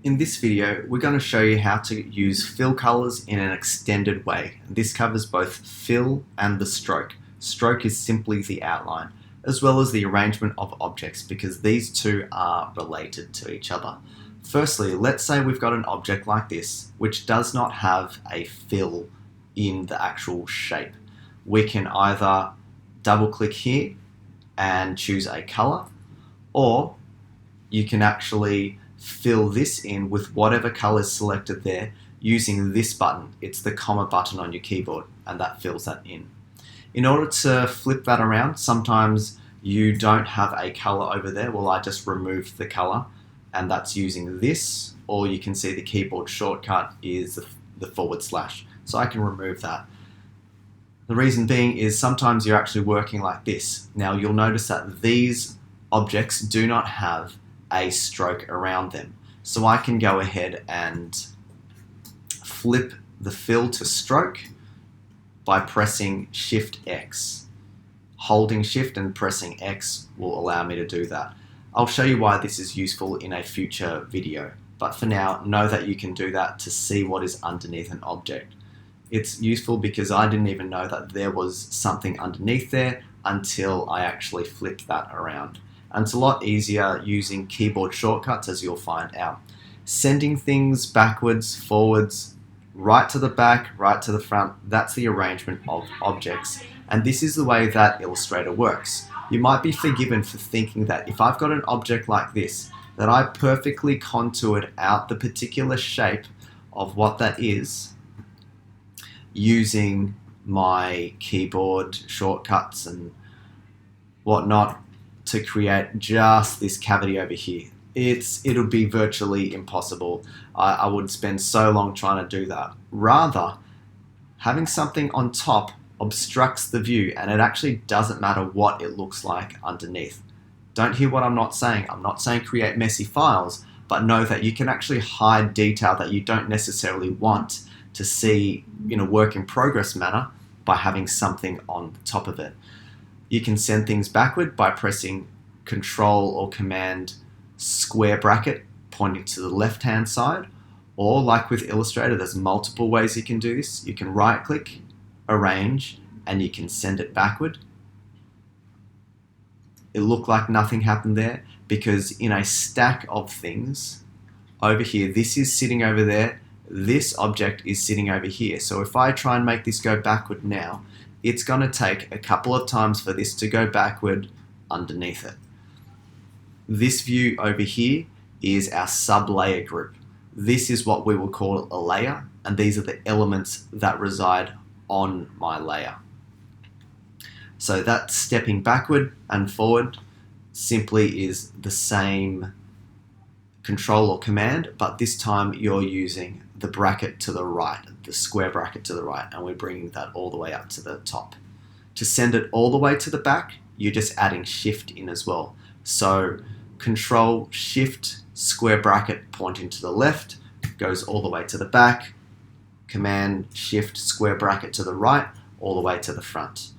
In this video, we're going to show you how to use fill colors in an extended way. This covers both fill and the stroke. Stroke is simply the outline, as well as the arrangement of objects, because these two are related to each other. Firstly, let's say we've got an object like this, which does not have a fill in the actual shape. We can either double click here and choose a color, or you can actually fill this in with whatever color is selected there using this button. It's the comma button on your keyboard, and that fills that in. In order to flip that around, sometimes you don't have a color over there. Well, I just removed the color, and that's using this, or you can see the keyboard shortcut is the /. So I can remove that. The reason being is sometimes you're actually working like this. Now you'll notice that these objects do not have a stroke around them. So I can go ahead and flip the fill to stroke by pressing Shift X. Holding Shift and pressing X will allow me to do that. I'll show you why this is useful in a future video, but for now, know that you can do that to see what is underneath an object. It's useful because I didn't even know that there was something underneath there until I actually flipped that around. And it's a lot easier using keyboard shortcuts, as you'll find out. Sending things backwards, forwards, right to the back, right to the front, that's the arrangement of objects. And this is the way that Illustrator works. You might be forgiven for thinking that if I've got an object like this, that I perfectly contoured out the particular shape of what that is using my keyboard shortcuts and whatnot to create just this cavity over here. It'll be virtually impossible. I would spend so long trying to do that. Rather, having something on top obstructs the view, and it actually doesn't matter what it looks like underneath. Don't hear what I'm not saying. I'm not saying create messy files, but know that you can actually hide detail that you don't necessarily want to see in a work in progress manner by having something on the top of it. You can send things backward by pressing Control or Command square bracket pointing to the left hand side, or like with Illustrator, there's multiple ways you can do this. You can right click, arrange, and you can send it backward. It looked like nothing happened there because in a stack of things over here, this is sitting over there, this object is sitting over here. So if I try and make this go backward now, it's going to take a couple of times for this to go backward underneath it. This view over here is our sub-layer group. This is what we will call a layer, and these are the elements that reside on my layer. So that stepping backward and forward simply is the same Control or Command, but this time you're using the bracket to the right, the square bracket to the right, and we're bringing that all the way up to the top. To send it all the way to the back, you're just adding Shift in as well. So Control, Shift, square bracket pointing to the left, goes all the way to the back, Command, Shift, square bracket to the right, all the way to the front.